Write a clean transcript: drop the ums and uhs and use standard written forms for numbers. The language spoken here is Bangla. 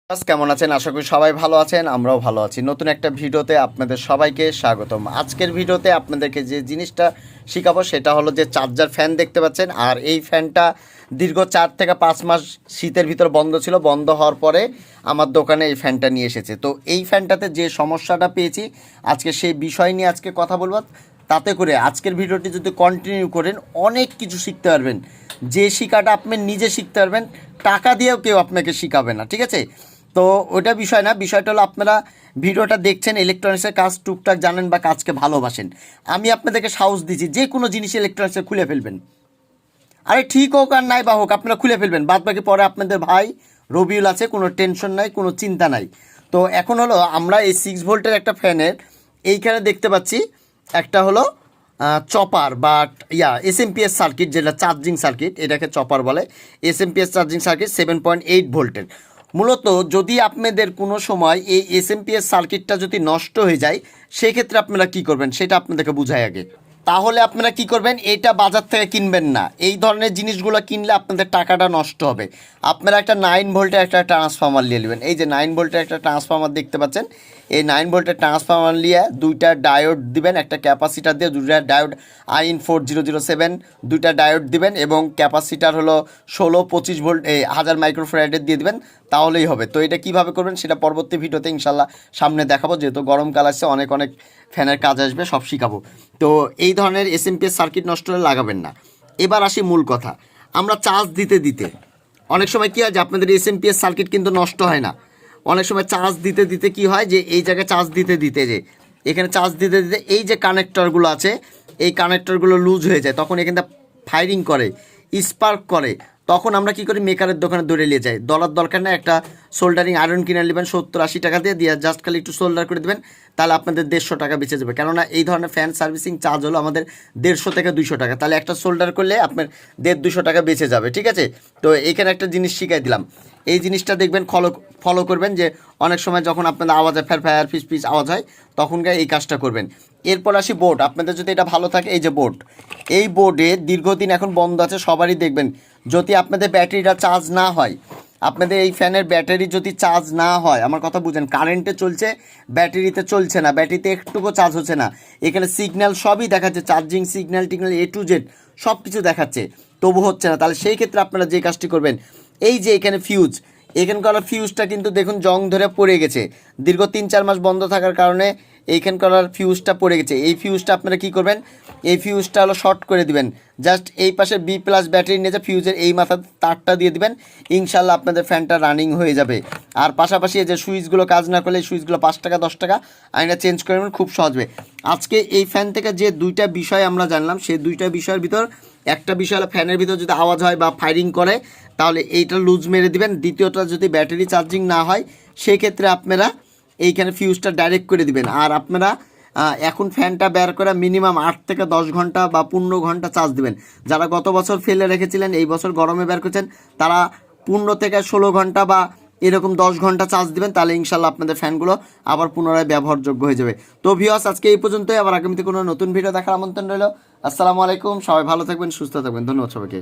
কেমন আছেন? আশা করি সবাই ভালো আছেন, আমরাও ভালো আছি। নতুন একটা ভিডিওতে আপনাদের সবাইকে স্বাগতম। আজকের ভিডিওতে আপনাদেরকে যে জিনিসটা শেখাবো সেটা হলো যে চার্জার ফ্যান দেখতে পাচ্ছেন। আর এই ফ্যানটা দীর্ঘ 4 থেকে 5 মাস শীতের ভিতর বন্ধ ছিল। বন্ধ হওয়ার পরে আমার দোকানে এই ফ্যানটা নিয়ে এসেছে। তো এই ফ্যানটাতে যে সমস্যাটা পেয়েছি আজকে সেই বিষয় নিয়ে আজকে কথা বলবো। তাতে করে আজকের ভিডিওটি যদি কন্টিনিউ করেন অনেক কিছু শিখতে পারবেন। যে শিখাটা আপনি নিজে শিখতে পারবেন, টাকা দিয়েও কেউ আপনাকে শিখাবে না, ঠিক আছে? তো ওটা বিষয় না, বিষয়টা হলো আপনারা ভিডিওটা দেখছেন, ইলেকট্রনিক্সের কাজ টুকটাক জানেন বা কাজকে ভালোবাসেন। আমি আপনাদেরকে সাহস দিচ্ছি যে কোনো জিনিস ইলেকট্রনিক্সে খুলে ফেলবেন। আরে ঠিক হোক আর নাই বা হোক, আপনারা খুলে ফেলবেন। বাদ বাকি পরে আপনাদের ভাই রবিউল আছে, কোনো টেনশন নাই, কোনো চিন্তা নাই। তো এখন হলো আমরা এই 6 ভোল্টের একটা ফ্যানের এইখানে দেখতে পাচ্ছি একটা হলো চপার বা এসএমপিএস সার্কিট, যেটা চার্জিং সার্কিট, এটাকে চপার বলে। এসএমপিএস চার্জিং সার্কিট 7.8 ভোল্টের। মূলত যদি আপনাদের কোনো সময় এই এসএমপিএস সার্কিটটা যদি নষ্ট হয়ে যায়, সেক্ষেত্রে আপনারা কী করবেন সেটা আপনাদেরকে বুঝাই আগে। তাহলে আপনারা কি করবেন, এটা বাজার থেকে কিনবেন না। এই ধরনের জিনিসগুলো কিনলে আপনাদের টাকাটা নষ্ট হবে। আপনারা একটা 9 ভোল্টের একটা ট্রান্সফর্মার নিয়ে নেবেন। এই যে 9 ভোল্টের একটা ট্রান্সফর্মার দেখতে পাচ্ছেন, এই 9 ভোল্টের ট্রান্সফর্মার নিয়ে দুইটা ডায়োড দিবেন, একটা ক্যাপাসিটার দিয়ে দুইটা ডায়োড IN4007 দুইটা ডায়োড দিবেন, এবং ক্যাপাসিটার হলো 16-25 ভোল্ট 1000 মাইক্রোফ্যারাডের দিয়ে দিবেন, তাহলেই হবে। তো এটা কিভাবে করবেন সেটা পরবর্তী ভিডিওতে ইনশাল্লাহ সামনে দেখাবো, যেহেতু গরমকাল আসছে, অনেক অনেক ফ্যানের কাজ আসবে, সব শিখাবো। তো এই ধরনের এসএমপিএস সার্কিট নষ্ট হলে লাগাবেন না। এবার আসি মূল কথা। আমরা চার্জ দিতে দিতে অনেক সময় কী হয় যে আপনাদের এসএমপিএস সার্কিট কিন্তু নষ্ট হয় না। অনেক সময় চার্জ দিতে দিতে কী হয় যে এই জায়গায় চার্জ দিতে দিতে যে এখানে চার্জ দিতে দিতে এই যে কানেক্টরগুলো আছে, এই কানেক্টরগুলো লুজ হয়ে যায়, তখন এখানটা ফায়ারিং করে, স্পার্ক করে। তখন আমরা কি করি, মেকারের দোকানে দৌড়ে নিয়ে যাই। ডলার দরকার না, একটা সোল্ডারিং আয়রন কিনে নেবেন 70-80 টাকা দিয়ে জাস্ট খালি একটু সোল্ডার করে দেবেন, তাহলে আপনাদের 150 টাকা বেঁচে যাবে। কেননা এই ধরনের ফ্যান সার্ভিসিং চার্জ হলো আমাদের 150 থেকে 200 টাকা, তাহলে একটা সোল্ডার করলে আপনার 150-200 টাকা বেঁচে যাবে, ঠিক আছে? তো এইখানে একটা জিনিস শিখাই দিলাম, এই জিনিসটা দেখবেন, ফলো করবেন। যে অনেক সময় যখন আপনাদের আওয়াজ হয়, ফায়ার ফিস ফিস আওয়াজ হয়, তখনকার এই কাজটা করবেন। এরপর আসি বোর্ড। আপনাদের যদি এটা ভালো থাকে, এই যে বোর্ড, এই বোর্ডে দীর্ঘদিন এখন বন্ধ আছে, সবারই দেখবেন। যদি আপনাদের ব্যাটারিটা চার্জ না হয়, আপনাদের এই ফ্যানের ব্যাটারি যদি চার্জ না হয়, আমার কথা বুঝেন, কারেন্টে চলছে, ব্যাটারিতে চলছে না, ব্যাটারিতে একটুকু চার্জ হচ্ছে না, এখানে সিগন্যাল সবই দেখাচ্ছে, চার্জিং সিগন্যাল টিগন্যাল A to Z সব কিছু দেখাচ্ছে, তবু হচ্ছে না, তাহলে সেই ক্ষেত্রে আপনারা যে কাজটি করবেন, এই যে এখানে ফিউজ, এখানকার ফিউজটা কিন্তু দেখুন জং ধরে পড়ে গেছে, দীর্ঘ 3-4 মাস বন্ধ থাকার কারণে এইখানকার ফিউজটা পড়ে গেছে। এই ফিউজটা আপনারা কী করবেন, এই ফিউজটা হলো শর্ট করে দিবেন। জাস্ট এই পাশে B+ ব্যাটারি নিয়ে যে ফিউজের এই মাথার তারটা দিয়ে দিবেন, ইনশাল্লাহ আপনাদের ফ্যানটা রানিং হয়ে যাবে। আর পাশাপাশি এই যে সুইচগুলো কাজ না করলে, সুইচগুলো 5 টাকা 10 টাকা আইনা চেঞ্জ করে নেবেন, খুব সহজ হবে। আজকে এই ফ্যান থেকে যে দুইটা বিষয় আমরা জানলাম, সেই দুইটা বিষয়ের ভিতর একটা বিষয় হলো ফ্যানের ভিতর যদি আওয়াজ হয় বা ফায়ারিং করে, তাহলে এইটা লুজ মেরে দিবেন। দ্বিতীয়টা, যদি ব্যাটারি চার্জিং না হয়, সেক্ষেত্রে আপনারা এইখানে ফিউজটা ডাইরেক্ট করে দিবেন। আর আপনারা এখন ফ্যানটা বের করে মিনিমাম 8 থেকে 10 ঘন্টা বা 15 ঘন্টা চার্জ দিবেন। যারা গত বছর ফেলে রেখেছিলেন, এই বছর গরমে বের করছেন, তারা 15 থেকে 16 ঘন্টা বা এরকম 10 ঘন্টা চার্জ দিবেন, তাহলে ইনশাল্লাহ আপনাদের ফ্যানগুলো আবার পুনরায় ব্যবহারযোগ্য হয়ে যাবে। তো ভিউয়ার্স, আজকে এই পর্যন্তই। আবার আগামীতে কোনো নতুন ভিডিও দেখার আমন্ত্রণ রইল। আসসালামু আলাইকুম, সবাই ভালো থাকবেন, সুস্থ থাকবেন, ধন্যবাদ সবাইকে।